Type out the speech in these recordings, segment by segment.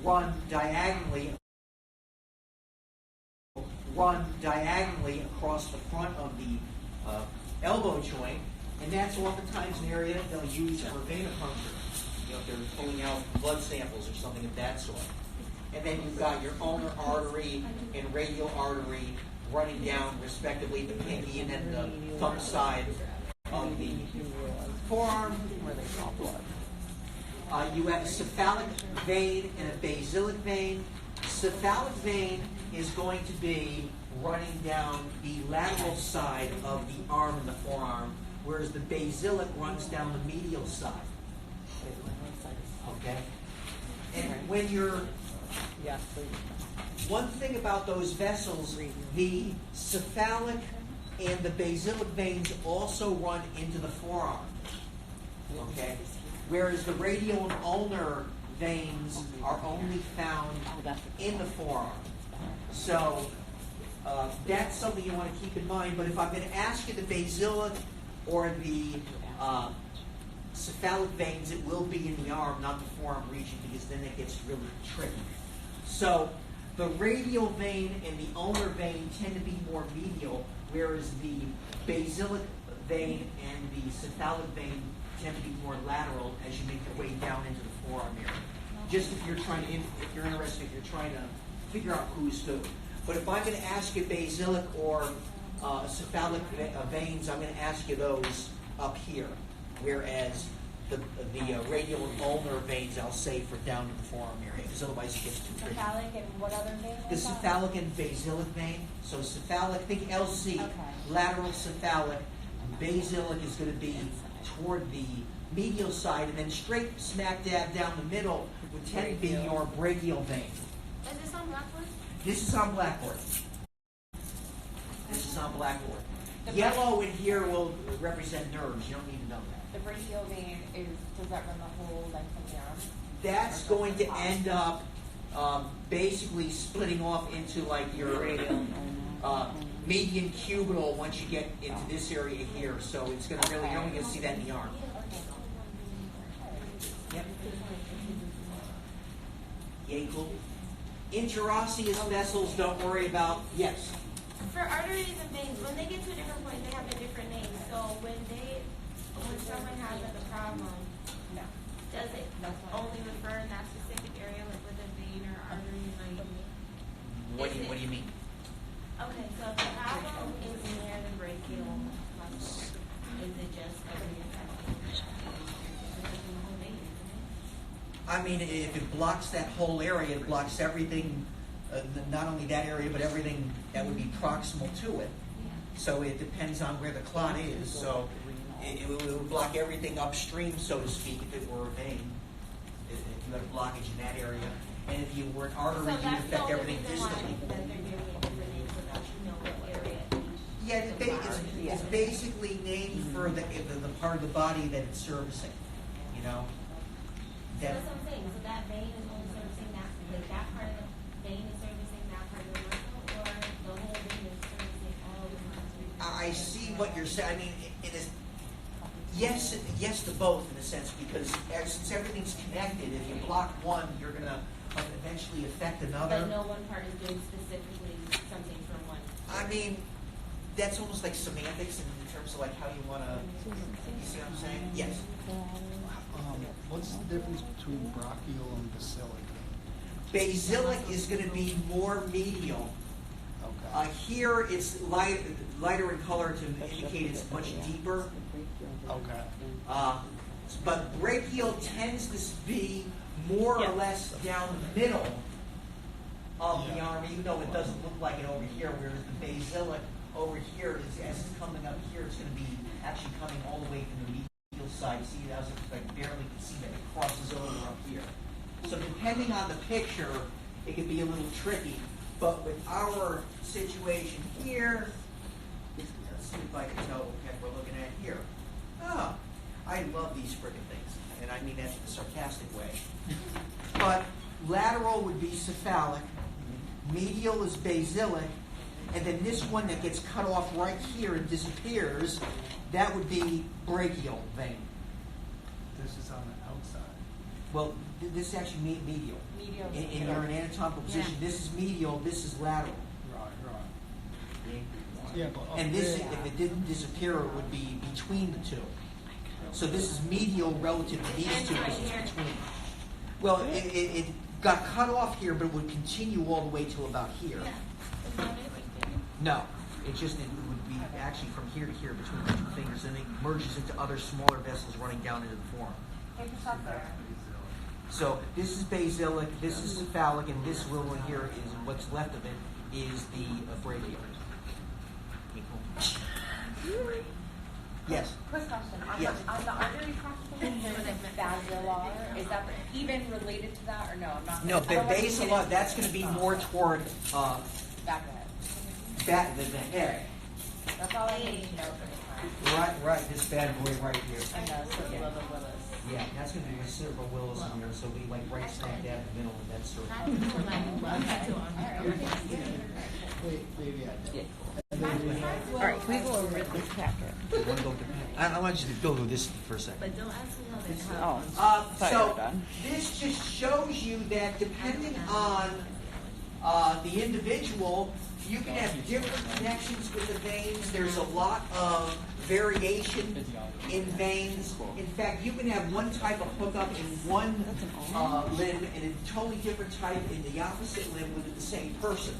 run diagonally across the front of the elbow joint, and that's oftentimes an area they'll use for venipuncture. You know, if they're pulling out blood samples or something of that sort. And then you've got your ulnar artery and radial artery running down, respectively, the pinky and then the thumb side of the forearm. You have a cephalic vein and a basilic vein. Cephalic vein is going to be running down the lateral side of the arm and the forearm, whereas the basilic runs down the medial side. Okay? And when you're... One thing about those vessels, the cephalic and the basilic veins also run into the forearm. Okay? Whereas the radial and ulnar veins are only found in the forearm. So that's something you want to keep in mind. But if I'm going to ask you the basilic or the cephalic veins, it will be in the arm, not the forearm region, because then it gets really tricky. So the radial vein and the ulnar vein tend to be more medial, whereas the basilic vein and the cephalic vein tend to be more lateral as you make your way down into the forearm area. Just if you're trying to, if you're interested, if you're trying to figure out who's who. But if I'm going to ask you basilic or cephalic veins, I'm going to ask you those up here, whereas the radial and ulnar veins, I'll say for down in the forearm area, because otherwise it gets too tricky. Cephalic and what other vein? The cephalic and basilic vein. So cephalic, think LC, okay. Lateral cephalic. Basilic is going to be toward the medial side, and then straight smack dab down the middle would tend to be your brachial vein. Is this on Blackboard? This is on Blackboard. This is on Blackboard. Yellow in here will represent nerves. You don't need to know that. The brachial vein does that run the whole length of the arm? That's going to end up basically splitting off into like your median cubital once you get into this area here. So it's going to really, you're only going to see that in the arm. Yep. Yay, cool. Interosseous vessels, don't worry about. Yes. For arteries and veins, when they get to a different point, they have a different name. So when someone has like a problem, does it only refer in that specific area, like with a vein or artery? Like, What do you mean? Okay, so if the problem is near the brachial muscle, is it just every I mean, if it blocks that whole area, it blocks everything, not only that area, but everything that would be proximal to it. So it depends on where the clot is. So it would block everything upstream, so to speak, if it were a vein. If you had a blockage in that area. And if you were an artery, you'd affect everything distally. Yeah, it's basically named for the part of the body that it's servicing, you know? So that's what I'm saying. So that vein is only servicing that, like that part of the vein is servicing that part of the muscle, or the whole vein is servicing all the muscles? I see what you're saying. I mean, it is yes to both in a sense, because since everything's connected, if you block one, you're going to eventually affect another. But no one part is doing specifically something for one. I mean, that's almost like semantics in terms of like how you want to. You see what I'm saying? Yes. What's the difference between brachial and basilic? Basilic is going to be more medial. Okay. Here it's lighter in color to indicate it's much deeper. Okay. But brachial tends to be more or less down the middle of the arm, even though it doesn't look like it over here, whereas the basilic over here, as it's coming up here, it's going to be actually coming all the way from the medial side. See, that was I barely can see that it crosses over up here. So depending on the picture, it can be a little tricky. But with our situation here, let's see if I can tell what we're looking at here. Oh, I love these friggin' things. And I mean that in a sarcastic way. But lateral would be cephalic, medial is basilic, and then this one that gets cut off right here and disappears, that would be brachial vein. This is on the outside. Well, this is actually medial. Medial. In your anatomical position, Yeah. this is medial, this is lateral. Right. Yeah, but up And this, there- if it didn't disappear, it would be between the two. So this is medial relative to these two because it's between. Well, it got cut off here, but it would continue all the way till about here. Yeah. Is that it right there? No, it would be actually from here to here between the two fingers, and it merges into other smaller vessels running down into the forearm. Take a shot there. So this is basilic, this is cephalic, and this little one here is what's left of it is the brachial. Yes. Quick question. Yes. On the artery crossing, there's a basilar. Is that even related to that, or no? I'm not. No, I don't want to get basilar, into that's going to be more toward back of head. the head. That's all I need to know for the time. Right, this bad boy right here. And the circle of the Willis. Yeah, that's going to be the cerebral willis in here, so we like right smack dab in the middle of that circle. Wait, maybe I did. All right, can we go over this packet? You want to go? I want you to go through this for a second. But don't ask me how they Oh, sorry, So we're done. this just shows you that depending on the individual, you can have different connections with the veins. There's a lot of variation in veins. In fact, you can have one type of hookup in one limb and a totally different type in the opposite limb within the same person.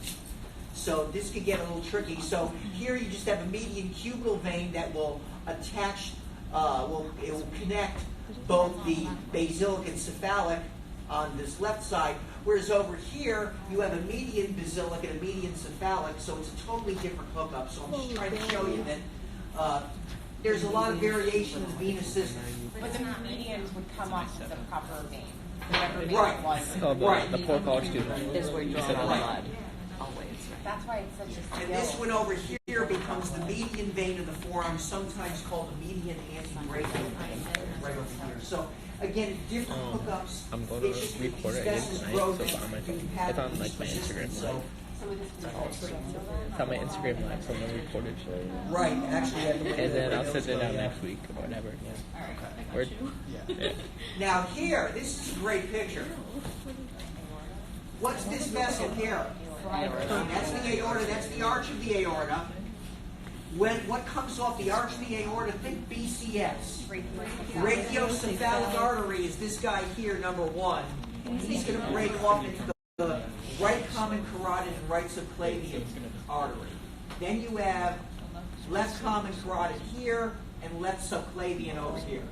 So this could get a little tricky. So here you just have a median cubital vein that will attach, it will connect both the basilic and cephalic on this left side, whereas over here you have a median basilic and a median cephalic, so it's a totally different hookup. So I'm just trying to show you that there's a lot of variation in the venous system. But the medians would come off of the proper vein. Whatever vein Right. it was. So Right. the poor college student is where you draw the blood. Always. That's why it's such a And skill. this one over here becomes the median vein of the forearm, sometimes called the median antebrachial vein, right over here. So again, different hookups. I'm going to It's just record these it again vessels tonight, grow so it's that on my you phone. have It's on, these like, my Instagram resistance. live. So would this be It's on my Instagram live, so I'm going to record it. Right, actually. I have to And then I'll look at send it those, out yeah. next week or whatever. Yeah. Word? Yeah. Now here, this is a great picture. What's this vessel here? That's the aorta, that's the arch of the aorta. What comes off the arch of the aorta, think BCS. Brachiocephalic artery is this guy here, number one. He's going to break off into the right common carotid and right subclavian artery. Then you have left common carotid here and left subclavian over here.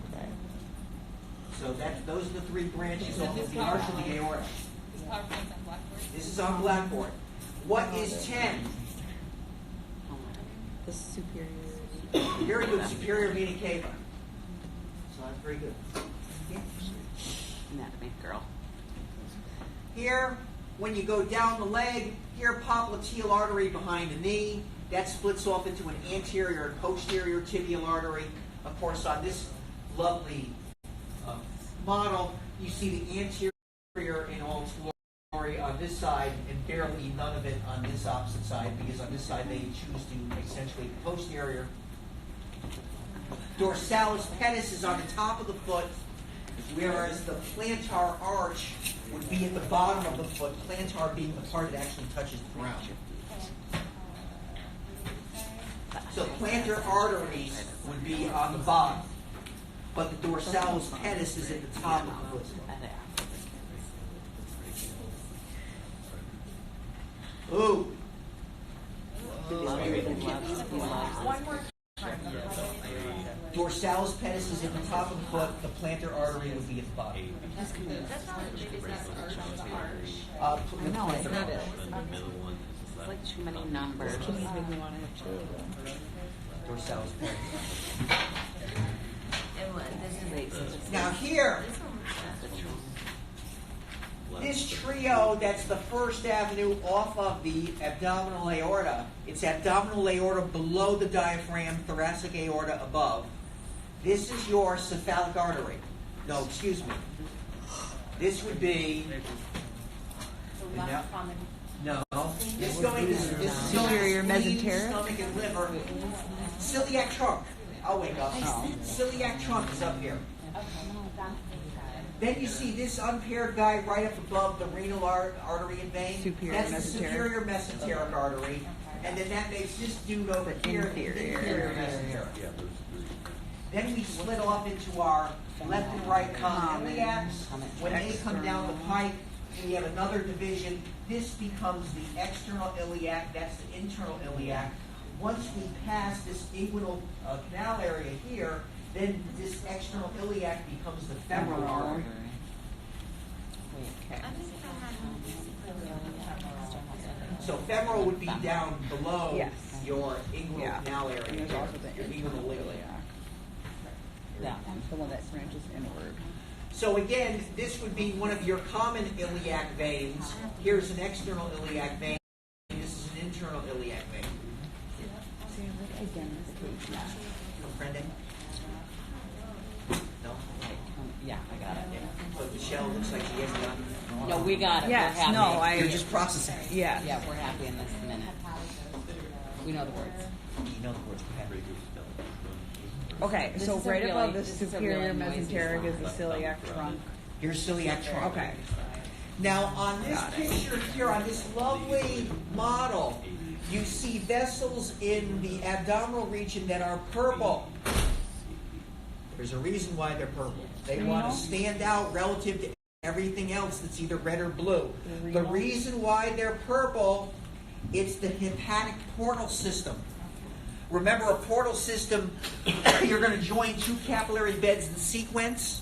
So those are the three branches off of the arch of the aorta. This is on Blackboard. What is 10? The superior. Very good, superior vena cava. So that's very good. Anatomy, girl. Here, when you go down the leg, here popliteal artery behind the knee. That splits off into an anterior and posterior tibial artery. Of course, on this lovely model, you see the anterior in all its glory on this side and barely none of it on this opposite side, because on this side they choose to accentuate the posterior. Dorsalis pedis is on the top of the foot, whereas the plantar arch would be at the bottom of the foot, plantar being the part that actually touches the ground. So plantar arteries would be on the bottom, but the dorsalis pedis is at the top of the foot. Ooh. One more time. Dorsalis pedis is at the top of the foot, the plantar artery would be at the bottom. That's not the biggest arch on the arch. No, it's Plantar not artery. it. It's like too many numbers. Kids make me want to have children. Dorsalis pedis. And what, this is Now here, this one was this trio, that's the first avenue off of the abdominal aorta. It's abdominal aorta below the diaphragm, thoracic aorta above. This is your cephalic artery. No, excuse me. This would be, The left common. no, this going to this is Superior going to spleen, mesenteric? stomach and liver. Celiac trunk. I'll wake up. Celiac trunk is up here. Okay, that's inside. Then you see this unpaired guy right up above the renal artery and vein. Superior That's the mesenteric. superior mesenteric artery. And then that makes this dude over here the inferior mesenteric. Then we split off into our left and right common iliacs. When they come down the pipe, we have another division. This becomes the external iliac. That's the internal iliac. Once we pass this inguinal canal area here, then this external iliac becomes the femoral artery. Okay. I think I had So femoral would be down below Yes. your inguinal Yeah. canal area. And there's here, also the your internal iliac. iliac. That one, the one that branches inward. So again, this would be one of your common iliac veins. Here's an external iliac vein. This is an internal iliac vein. See, look again, this page. Yeah. Comprende? No? Yeah, I got it. But Michelle looks like she has gotten. No, we got it. Yes, We're happy. no, I- You're just processing. Yeah. Yeah, we're happy in this minute. We know the words. You know the words we have. Okay, This so is a right really- above the this is a superior really noisy mesenteric is slide. the celiac trunk. Here's celiac trunk. Okay. Now, on this picture here, on this lovely model, you see vessels in the abdominal region that are purple. There's a reason why they're purple. They want to stand out relative to everything else that's either red or blue. The reason why they're purple, it's the hepatic portal system. Remember, a portal system, you're going to join two capillary beds in sequence.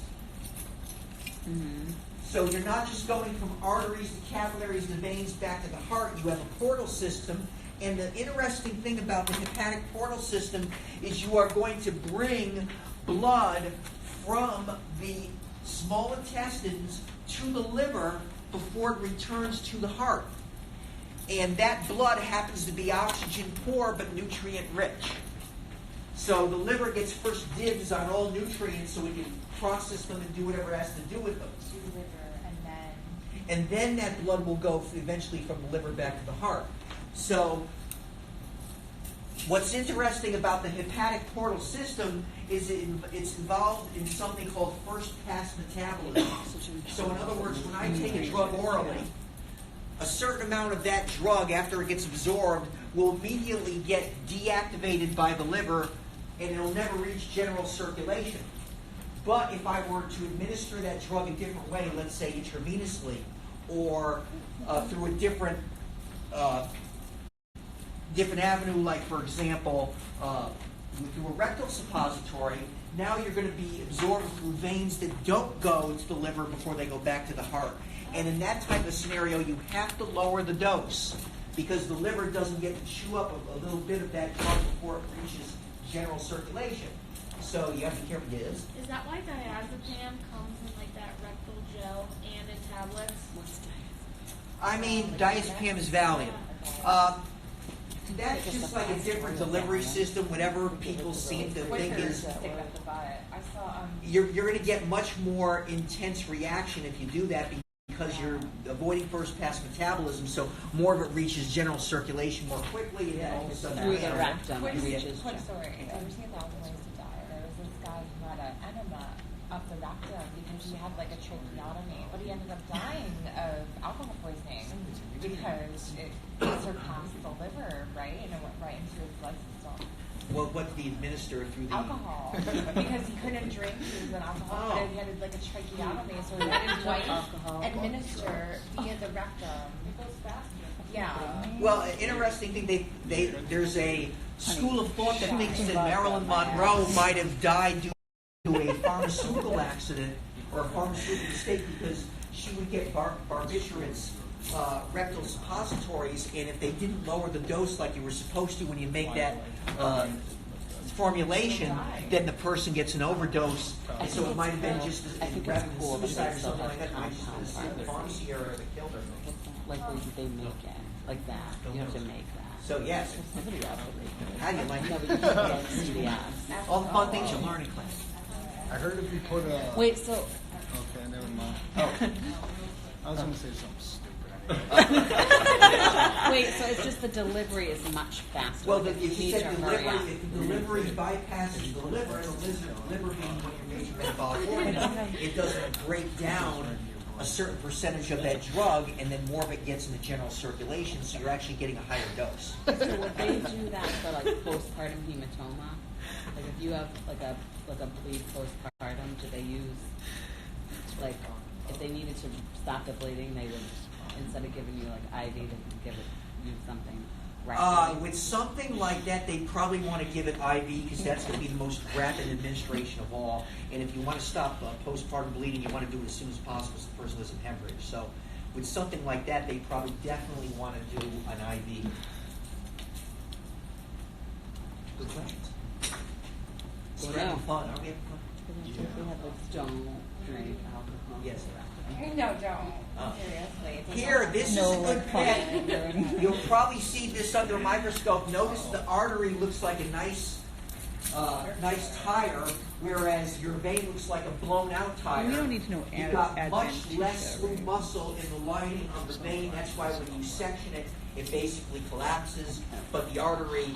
So you're not just going from arteries to capillaries to veins back to the heart. You have a portal system. And the interesting thing about the hepatic portal system is you are going to bring blood from the small intestines to the liver before it returns to the heart. And that blood happens to be oxygen poor but nutrient rich. So the liver gets first dibs on all nutrients so it can process them and do whatever it has to do with them. And then that blood will go eventually from the liver back to the heart. So what's interesting about the hepatic portal system is it's involved in something called first-pass metabolism. So in other words, when I take a drug orally, a certain amount of that drug, after it gets absorbed, will immediately get deactivated by the liver, and it'll never reach general circulation. But if I were to administer that drug a different way, let's say intravenously, or through a different avenue, like for example, through a rectal suppository, now you're going to be absorbed through veins that don't go to the liver before they go back to the heart. And in that type of scenario, you have to lower the dose because the liver doesn't get to chew up a little bit of that drug before it reaches general circulation. So you have to be careful. Yes? Is that why diazepam comes in like that rectal gel and in tablets? I mean, diazepam is Valium. That's just like a different delivery system. Whatever people seem to think is, you're going to get much more intense reaction if you do that because you're avoiding first-pass metabolism. So more of it reaches general circulation more quickly, and then all of a sudden Through the rectum, Quick, it reaches. quick story. Have you ever seen 1,000 Ways to Die? There was this guy who had an enema up the rectum because he had like a tracheotomy, but he ended up dying of alcohol poisoning because it surpassed the liver, right? And it went right into his blood system. Well, what did he administer through the Alcohol. Because he couldn't drink, he was an alcoholic, but he had like a tracheotomy, so he had his wife administer via the rectum. It goes faster. Yeah. Well, an interesting thing, there's a school of thought that thinks that Marilyn Monroe might have died due to a pharmaceutical accident or a pharmaceutical mistake because she would get barbiturates, rectal suppositories, and if they didn't lower the dose like you were supposed to when you make that formulation, then the person gets an overdose. And so it might have been just I think rather it's than cool because suicide or they still something have like that. It might just compounds been in the it. pharmacy error that killed her. Like where did they make it? Like that. You have to make that. So yes, Somebody else will make it. how do you like No, it? but you can't get to the ass. All the fun things you learn in class. I heard if you put a. Wait, so Okay, never mind. I was going to say something stupid. Wait, so it's just the delivery is much faster. Well, like if you you need said to hurry delivery, up. if the delivery bypasses the liver, and the liver being what your major metabolic organ, it doesn't break down a certain percentage of that drug, and then more of it gets in the general circulation, so you're actually getting a higher dose. So would they do that for like postpartum hematoma? Like if you have like a bleed postpartum, do they use like if they needed to stop the bleeding, they would instead of giving you like IV, they would give it you something right? With something like that, they probably want to give it IV because that's going to be the most rapid administration of all. And if you want to stop postpartum bleeding, you want to do it as soon as possible so the person doesn't hemorrhage. So with something like that, they probably definitely want to do an IV. Good questions. Well, We're having no. fun, aren't we having fun? We have like don't drink alcohol. Yes. No, don't. Oh. Seriously. It's Here, this No, is a good like, pet. You'll probably see this under a microscope. Notice the artery looks like a nice tire, whereas your vein looks like a blown out tire. We don't need to know You've got advent much tissue, less though, right? muscle in the lining of the vein. That's why when you section it, it basically collapses. But the artery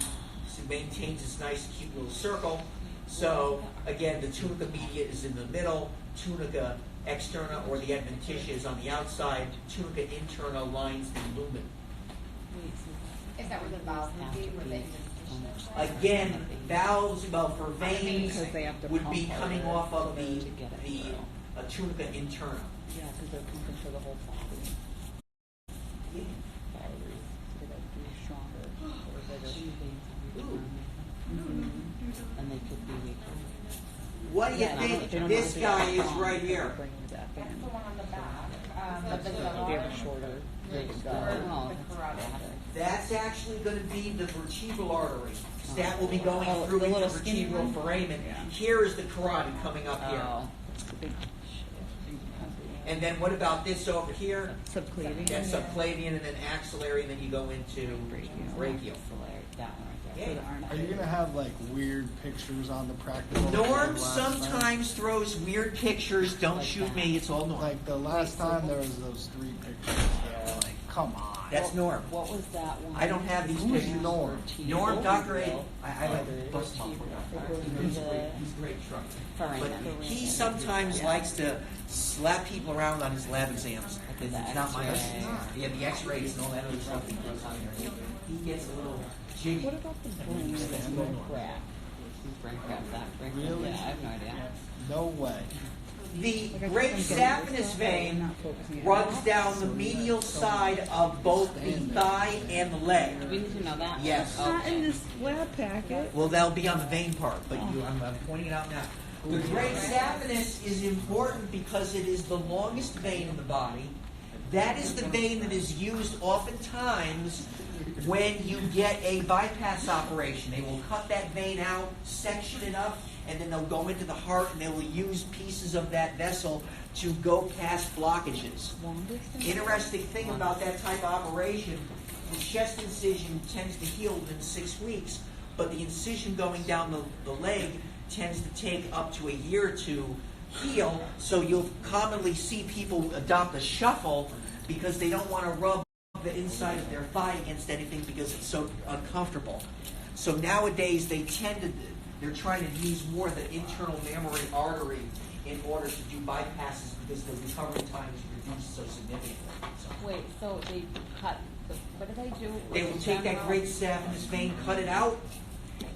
maintains its nice, cute little circle. So again, the tunica media is in the middle. Tunica externa, or the adventitia, is on the outside. Tunica interna lines the lumen. Is that where the valve would be? Where they Again, valves, well, for veins, Because they have to would be pump coming all off of to get it the tunica interna. Yeah, because they're pumping for the whole body. Calories. So they gotta be stronger or bigger. And they could be weaker. What do you Yeah, think they don't this have to be guy is strong. right here? Bring that That's in. the one on the back. But the They have a shorter. Oh, the carotid. That's actually going to be the vertebral artery. That will be going Oh, through the into the little skinny vertebral one? foramen. Yeah. Here is the carotid coming up here. Oh. It's the big And then what about this over here? subclavian. That's subclavian, and then axillary, and then you go into brachial. That one right there. Yeah. Are you gonna have like weird pictures on the practical? Norm like last time? sometimes throws weird pictures. Don't Like shoot that. me. It's all Norm. Like the last time there was those 3 pictures there. Like, come on. That's Norm. What was that one? I don't have these Who's pictures. Norm? Norm, Dr. A. Vertebral. I like bust him up. He's great. He's a great truck. But Foramen. he sometimes likes to slap people around on his lab exams. Because it's not my X-ray. Yeah, the X-rays and all that other stuff he throws on there. He gets a little jiggy. What about the brain crack? Brain crack, that brain crack. Really? Yeah, I have no idea. No way. The Like, I great think I'm getting saphenous this one, vein not focusing on runs it. down the medial side of both the thigh and the leg. We need to know that. Yes. It's not in this lab packet. Well, that'll be on the vein part, but I'm pointing it out now. The great saphenous is important because it is the longest vein in the body. That is the vein that is used oftentimes when you get a bypass operation. They will cut that vein out, section it up, and then they'll go into the heart and they will use pieces of that vessel to go past blockages. Interesting thing about that type of operation, the chest incision tends to heal within 6 weeks, but the incision going down the leg tends to take up to a year to heal, so you'll commonly see people adopt a shuffle because they don't want to rub the inside of their thigh against anything because it's so uncomfortable. So nowadays they're trying to use more of the internal mammary artery in order to do bypasses because the recovery time is reduced so significantly. So Wait, so they cut what do they do? they will take that great saphenous vein, cut it out,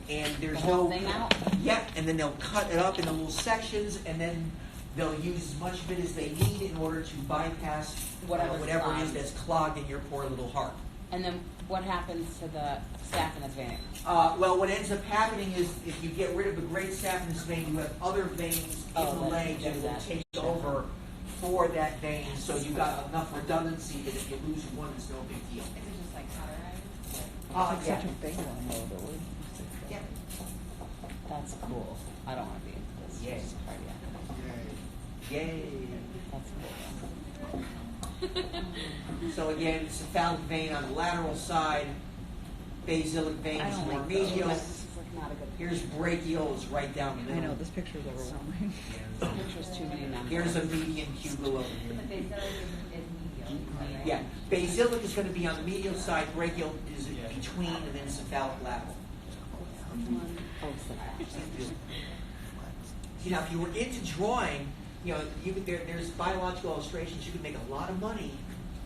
and there's The whole no thing out? Yep, and then they'll cut it up into little sections, and then they'll use as much of it as they need in order to bypass Whatever's whatever it is clogged. that's clogged in your poor little heart. And then what happens to the saphenous vein? Well, what ends up happening is if you get rid of the great saphenous vein, you have other veins in the that leg that do will that. take over for that vein, so you've got enough redundancy that if you lose one, it's no big deal. Is it just like cauterized? Yeah. Such a big one though. Yeah. That's cool. I don't want to be into this. Yeah. Just cardiac. Yay. That's cool. So again, cephalic vein on the lateral side, basilic vein I is don't more like medial. This is like not a good Here's brachial is right down the I middle. know, this picture is overwhelming. picture's too many numbers. Here's a median cubule over here. But they said it is medial. right? Yeah, Basilic is going to be on the medial side, brachial is between, and then cephalic lateral. Oh, so See, now, if you were into drawing, you know, there's biological illustrations. You can make a lot of money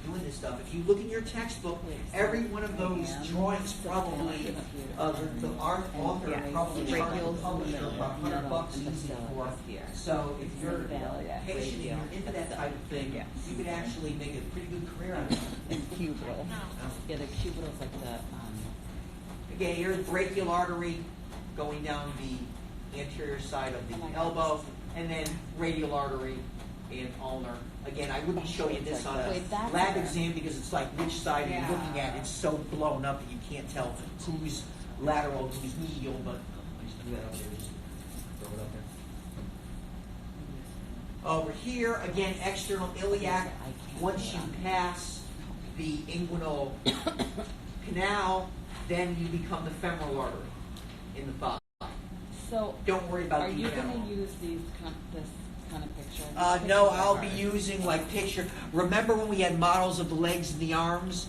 doing this stuff. If you look in your textbook, every one of those drawings probably, the art author Yeah, probably charges the brachials publisher in the about $100 easy for. So if you're patient and you're into that type of thing, Yes. you could actually make a pretty good career out of it. And cubital. Yeah, the cubital is like the, Again, here's brachial artery going down the anterior side of the elbow, and then radial artery and ulnar. Again, I wouldn't show you this on a Wait, that's lab there. exam because it's like which side are you looking at? It's so blown up that you can't tell who's lateral, who's medial, but I just do that up there, just throw it up there. Over here, again, external iliac. Once you pass the inguinal canal, then you become the femoral artery in the thigh. so Don't worry about are the you going femoral. to use this kind of picture? No, I'll be using like picture. Remember when we had models of the legs and the arms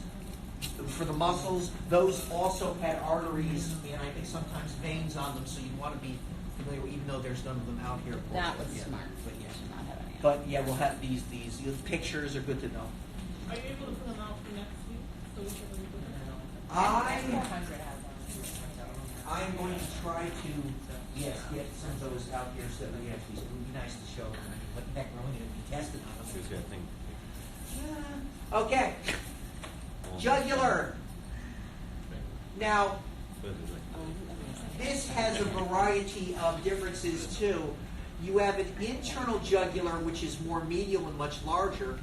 for the muscles? Those also had arteries and I think sometimes veins on them, so you want to be familiar, even though there's none of them out here. Of course. That was Yeah. smart. But yeah. Should not have any. But yeah, we'll have these. The pictures are good to know. Are you able to put them out for next week so we can review them? I'm going to try to, yes, get some of those out here so that we actually, it would be nice to show them. What the heck, we're only going to be testing on them. Okay. Jugular. Now, this has a variety of differences too. You have an internal jugular, which is more medial and much larger,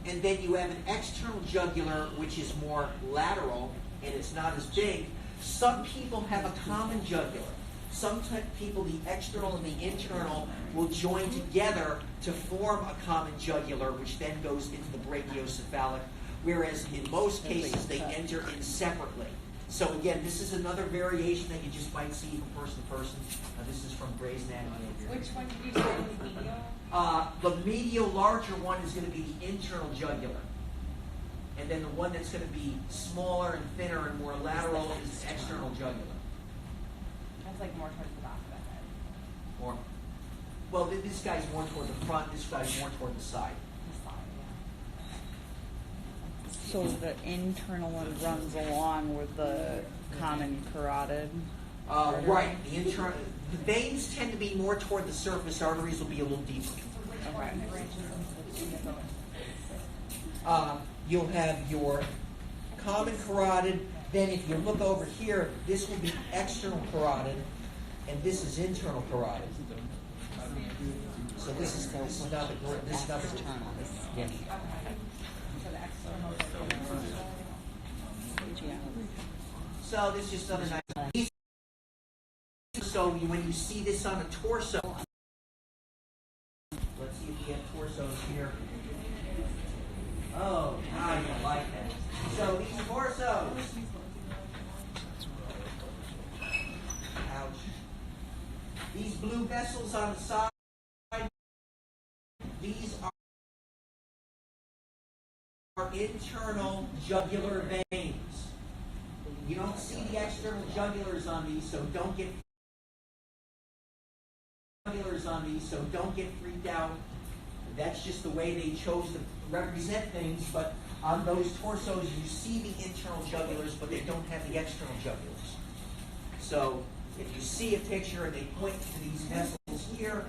and then you have an external jugular, which is more lateral, and it's not as big. Some people have a common jugular. Some people, the external and the internal, will join together to form a common jugular, which then goes into the brachiocephalic, whereas in most cases they enter in separately. So again, this is another variation that you just might see from person to person. This is from Gray's Anatomy. Which one did you say was medial? The medial larger one is going to be the internal jugular. And then the one that's going to be smaller and thinner and more lateral is the external jugular. That's like more towards the back of the head. Or, well, this guy's more toward the front, this guy's more toward the side. The side, yeah. So the internal one runs along with the common carotid. Right, the veins tend to be more toward the surface, arteries will be a little deeper. You'll have your common carotid, then if you look over here, this will be external carotid, and this is internal carotid. So this is not the External. Yes. So the external. So this is just another nice. So when you see this on a torso, let's see if we have torsos here. Oh, I don't like that. So these torsos. Ouch. These blue vessels on the side, these are internal jugular veins. You don't see the external jugulars on these, so don't get freaked out. That's just the way they chose to represent things, but on those torsos you see the internal jugulars, but they don't have the external jugulars. So if you see a picture and they point to these vessels here,